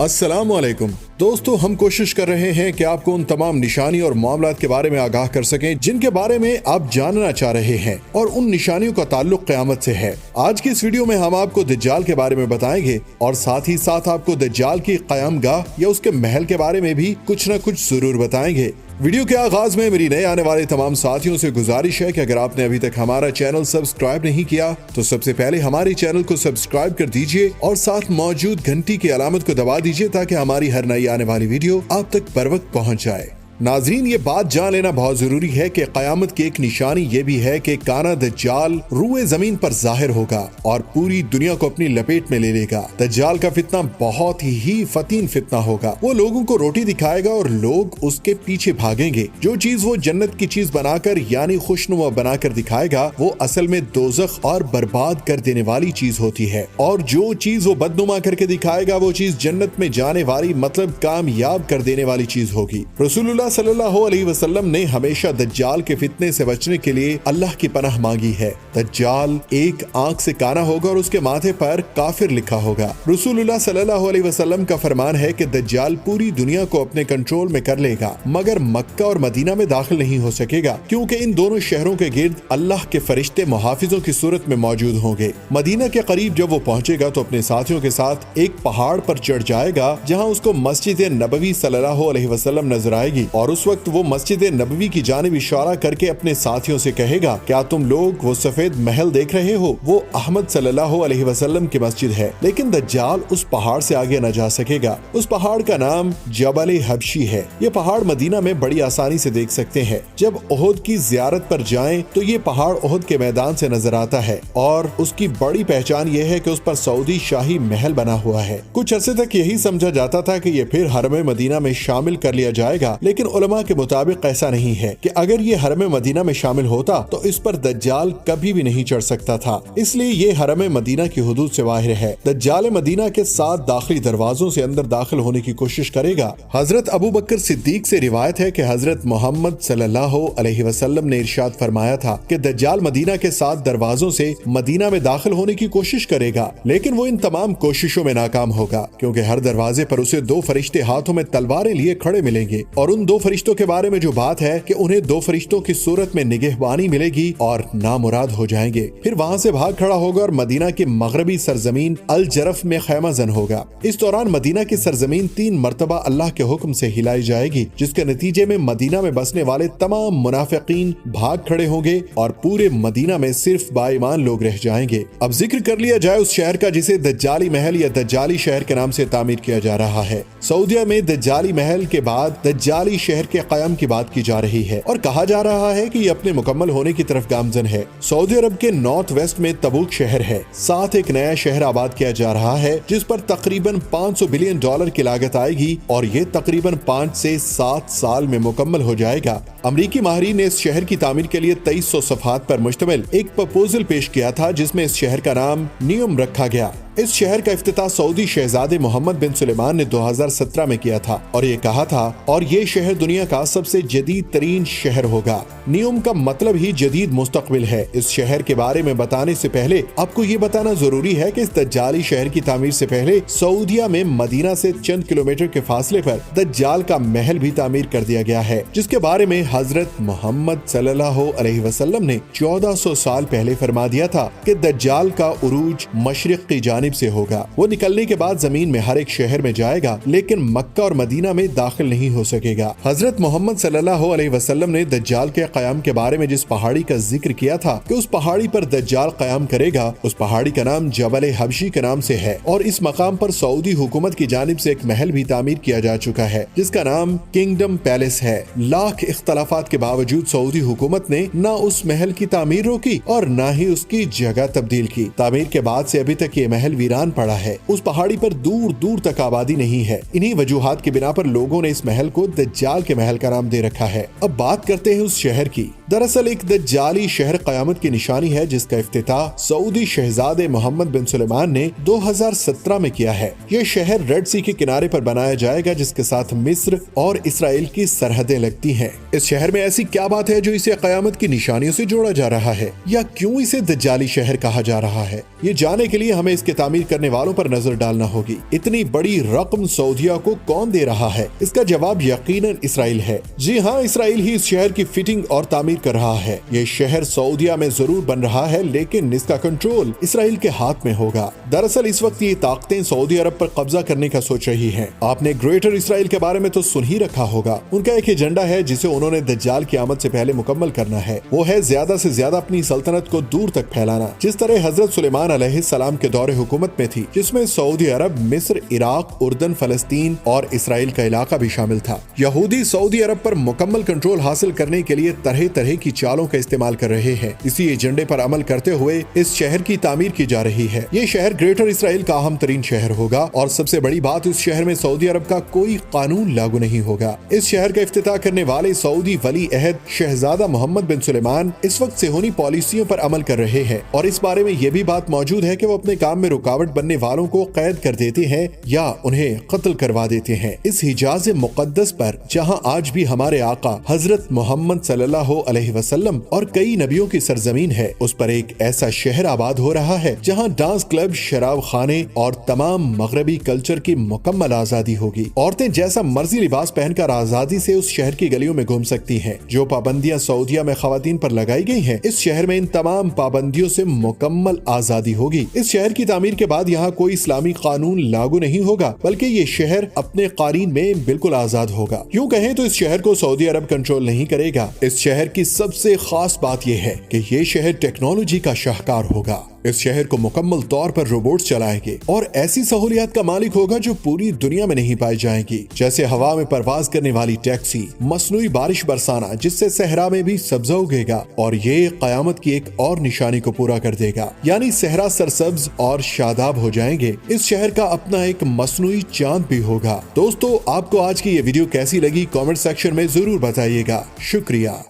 अस्सलाम वालेकुम दोस्तों, हम कोशिश कर रहे हैं कि आपको उन तमाम निशानी और मामलात के बारे में आगाह कर सकें जिनके बारे में आप जानना चाह रहे हैं और उन निशानियों का ताल्लुक क़यामत से है। आज की इस वीडियो में हम आपको दज्जाल के बारे में बताएंगे और साथ ही साथ आपको दज्जाल की क़यामगाह या उसके महल के बारे में भी कुछ न कुछ जरूर बताएंगे। वीडियो के आगाज में मेरी नए आने वाले तमाम साथियों से गुजारिश है कि अगर आपने अभी तक हमारा चैनल सब्सक्राइब नहीं किया तो सबसे पहले हमारे चैनल को सब्सक्राइब कर दीजिए और साथ मौजूद घंटी की अलामत को दबा दीजिए ताकि हमारी हर नई आने वाली वीडियो आप तक बर वक्त पहुंच जाए। नाजरीन, ये बात जान लेना बहुत जरूरी है कि क़यामत की एक निशानी ये भी है कि काना दज्जाल रूए जमीन पर जाहिर होगा और पूरी दुनिया को अपनी लपेट में ले लेगा। दज्जाल का फितना बहुत ही फतीन फितना होगा। वो लोगों को रोटी दिखाएगा और लोग उसके पीछे भागेंगे। जो चीज वो जन्नत की चीज बनाकर यानी खुशनुमा बनाकर दिखाएगा वो असल में दोज़ख और बर्बाद कर देने वाली चीज होती है, और जो चीज वो बदनुमा करके दिखाएगा वो चीज जन्नत में जाने वाली मतलब कामयाब कर देने वाली चीज होगी। रसूलुल्लाह सल्लल्लाहु अलैहि वसल्लम ने हमेशा दज्जाल के फितने से बचने के लिए अल्लाह की पनाह मांगी है। दज्जाल एक आंख से काना होगा और उसके माथे पर काफिर लिखा होगा। रसूलुल्लाह सल्लल्लाहु अलैहि वसल्लम का फरमान है कि दज्जाल पूरी दुनिया को अपने कंट्रोल में कर लेगा मगर मक्का और मदीना में दाखिल नहीं हो सकेगा, क्योंकि इन दोनों शहरों के गिर्द अल्लाह के फरिश्ते मुहाफिजों की सूरत में मौजूद होंगे। मदीना के करीब जब वो पहुंचेगा तो अपने साथियों के साथ एक पहाड़ पर चढ़ जाएगा जहाँ उसको मस्जिद नबवी सल्लल्लाहु अलैहि वसल्लम नजर आएगी और उस वक्त वो मस्जिद नबवी की जानिब इशारा करके अपने साथियों से कहेगा, क्या तुम लोग वो सफेद महल देख रहे हो? वो अहमद सल्लल्लाहु अलैहि वसल्लम की मस्जिद है। लेकिन दज्जाल उस पहाड़ से आगे न जा सकेगा। उस पहाड़ का नाम जबल हबशी है। ये पहाड़ मदीना में बड़ी आसानी से देख सकते हैं। जब ओहद की जियारत पर जाएं तो ये पहाड़ ओहद के मैदान से नजर आता है और उसकी बड़ी पहचान ये है कि उस पर सऊदी शाही महल बना हुआ है। कुछ अरसे तक यही समझा जाता था कि ये फिर हरम मदीना में शामिल कर लिया जाएगा, लेकिन उलमा के मुताबिक ऐसा नहीं है कि अगर ये हरम मदीना में शामिल होता तो इस पर दज्जाल कभी भी नहीं चढ़ सकता था, इसलिए ये हरम मदीना की हुदूद से बाहर है। दज्जाल मदीना के 7 दाखिली दरवाजों से अंदर दाखिल होने की कोशिश करेगा। हजरत अबू बकर सिद्दीक से रिवायत है कि हजरत मोहम्मद सल्लल्लाहु अलैहि वसल्लम ने इरशाद फरमाया था कि दज्जाल मदीना के 7 दरवाजों से मदीना में दाखिल होने की कोशिश करेगा, लेकिन वो इन तमाम कोशिशों में नाकाम होगा, क्योंकि हर दरवाजे पर उसे 2 फरिश्ते हाथों में तलवारें लिए खड़े मिलेंगे और उन 2 फरिश्तों के बारे में जो बात है कि उन्हें 2 फरिश्तों की सूरत में निगहबानी मिलेगी और नामुराद हो जाएंगे। फिर वहाँ से भाग खड़ा होगा और मदीना की मगरबी सरजमीन अल जरफ में खैमा जन होगा। इस दौरान मदीना की सरजमीन 3 मरतबा अल्लाह के हुक्म से हिलाई जाएगी, जिसके नतीजे में मदीना में बसने वाले तमाम मुनाफिकीन भाग खड़े होंगे और पूरे मदीना में सिर्फ बाईमान लोग रह जाएंगे। अब जिक्र कर लिया जाए उस शहर का जिसे दज्जाली महल या दज्जाली शहर के नाम से तामीर किया जा रहा है। सऊदिया में दज्जाली महल के बाद दज्जाली शहर के क़याम की बात की जा रही है और कहा जा रहा है कि ये अपने मुकम्मल होने की तरफ गामजन है। सऊदी अरब के नॉर्थ वेस्ट में तबूक शहर है। साथ एक नया शहर आबाद किया जा रहा है जिस पर तकरीबन $500 बिलियन की लागत आएगी और ये तकरीबन 5 से 7 साल में मुकम्मल हो जाएगा। अमरीकी माहिरीन ने इस शहर की तामीर के लिए 2300 सफ़हात पर मुश्तमिल एक प्रपोजल पेश किया था, जिसमें इस शहर का नाम नियम रखा गया। इस शहर का इफ्तिताह सऊदी शहजादे मोहम्मद बिन सुलेमान ने 2017 में किया था और ये कहा था और ये शहर दुनिया का सबसे जदीद तरीन शहर होगा। नियम का मतलब ही जदीद मुस्तकबिल है। इस शहर के बारे में बताने से पहले आपको ये बताना जरूरी है कि इस दज्जाली शहर की तामीर से पहले सऊदिया में मदीना से चंद किलोमीटर के फासले पर दज्जाल का महल भी तामीर कर दिया गया है, जिसके बारे में हजरत मोहम्मद सल्लल्लाहु अलैहि वसल्लम ने 1400 साल पहले फरमा दिया था कि दज्जाल का उरूज मशरिक की जानिब से होगा। वो निकलने के बाद जमीन में हर एक शहर में जाएगा, लेकिन मक्का और मदीना में दाखिल नहीं हो सकेगा। हजरत मोहम्मद सल्लल्लाहु अलैहि वसल्लम ने दज्जाल के क़याम के बारे में जिस पहाड़ी का जिक्र किया था कि उस पहाड़ी पर दज्जाल क़याम करेगा, उस पहाड़ी का नाम जबल हबशी के नाम से है और इस मकाम पर सऊदी हुकूमत की जानिब से एक महल भी तामीर किया जा चुका है जिसका नाम किंगडम पैलेस है। लाख इख्तलाफात के बावजूद सऊदी हुकूमत ने न उस महल की तामीर रोकी और न ही उसकी जगह तब्दील की। तामीर के बाद से अभी तक ये महल वीरान पड़ा है। उस पहाड़ी पर दूर दूर तक आबादी नहीं है। इन्हीं वजूहात की बिना पर लोगों ने इस महल को दज्जाल के महल का नाम दे रखा है। अब बात करते हैं उस शहर की। दरअसल एक दज्जाली शहर क़यामत की निशानी है जिसका इफ्तिताह सऊदी शहजादे मोहम्मद बिन सुलेमान ने 2017 में किया है। ये शहर रेड सी के किनारे पर बनाया जाएगा जिसके साथ मिस्र और इसराइल की सरहदें लगती हैं। इस शहर में ऐसी क्या बात है जो इसे क़यामत की निशानियों से जोड़ा जा रहा है, या क्यों इसे दज्जाली शहर कहा जा रहा है? ये जानने के लिए हमें इसके तामीर करने वालों पर नजर डालना होगी। इतनी बड़ी रकम सऊदिया को कौन दे रहा है? इसका जवाब यकीनन इसराइल है। जी हाँ, इसराइल ही इस शहर की फिटिंग और तामीर कर रहा है। ये शहर सऊदिया में जरूर बन रहा है, लेकिन इसका कंट्रोल इसराइल के हाथ में होगा। दरअसल इस वक्त ये ताकतें सऊदी अरब पर कब्जा करने का सोच रही हैं। आपने ग्रेटर इसराइल के बारे में तो सुन ही रखा होगा। उनका एक एजेंडा है जिसे उन्होंने दज्जाल की आमद से पहले मुकम्मल करना है। वो है ज्यादा से ज्यादा अपनी सल्तनत को दूर तक फैलाना, जिस तरह हजरत सुलेमान अलैहिस्सलाम के दौरे हुकूमत में थी, जिसमें सऊदी अरब, मिस्र, इराक, उर्दन, फलस्तीन और इसराइल का इलाका भी शामिल था। यहूदी सऊदी अरब पर मुकम्मल कंट्रोल हासिल करने के लिए तरह तरह की चालों का इस्तेमाल कर रहे हैं। इसी एजेंडे पर अमल करते हुए इस शहर की तामीर की जा रही है। ये शहर ग्रेटर इसराइल का अहम तरीन शहर होगा और सबसे बड़ी बात, इस शहर में सऊदी अरब का कोई कानून लागू नहीं होगा। इस शहर का इफ्तिताह करने वाले सऊदी वली अहद शहजादा मोहम्मद बिन सुलेमान इस वक्त सेहूनी पॉलिसियों पर अमल कर रहे हैं और इस बारे में यह भी बात मौजूद है कि वो अपने काम में रुकावट बनने वालों को कैद कर देते हैं या उन्हें कत्ल करवा देते हैं। इस हिजाज मुकद्दस पर, जहां आज भी हमारे आका हजरत मोहम्मद सल्लल्लाहु अलैहि वसल्लम और कई नबियों की सरजमीन है, उस पर एक ऐसा शहर आबाद हो रहा है जहां डांस क्लब, शराब खाने और तमाम मगरबी कल्चर की मुकम्मल आजादी होगी। औरतें जैसा मर्जी लिबास पहनकर आजादी से उस शहर की गलियों में घूम सकती हैं। जो पाबंदियां सऊदिया में खवातीन पर लगाई गई हैं, इस शहर में इन तमाम पाबंदियों से मुकम्मल आजादी होगी। इस शहर की तामीर के बाद यहाँ कोई इस्लामी कानून लागू नहीं होगा, बल्कि ये शहर अपने कारीन में बिल्कुल आजाद होगा। यूँ कहें तो इस शहर को सऊदी अरब कंट्रोल नहीं करेगा। इस शहर की सबसे खास बात यह है कि ये शहर टेक्नोलॉजी का शाहकार होगा। इस शहर को मुकम्मल तौर पर रोबोट्स चलाएंगे और ऐसी सहूलियत का मालिक होगा जो पूरी दुनिया में नहीं पाई जाएंगी, जैसे हवा में परवाज करने वाली टैक्सी, मसनूई बारिश बरसाना जिससे सहरा में भी सब्जा उगेगा, और ये कयामत की एक और निशानी को पूरा कर देगा, यानी सहरा सरसब्ज और शादाब हो जाएंगे। इस शहर का अपना एक मसनूई चांद भी होगा। दोस्तों, आपको आज की ये वीडियो कैसी लगी कमेंट सेक्शन में जरूर बताइएगा। शुक्रिया।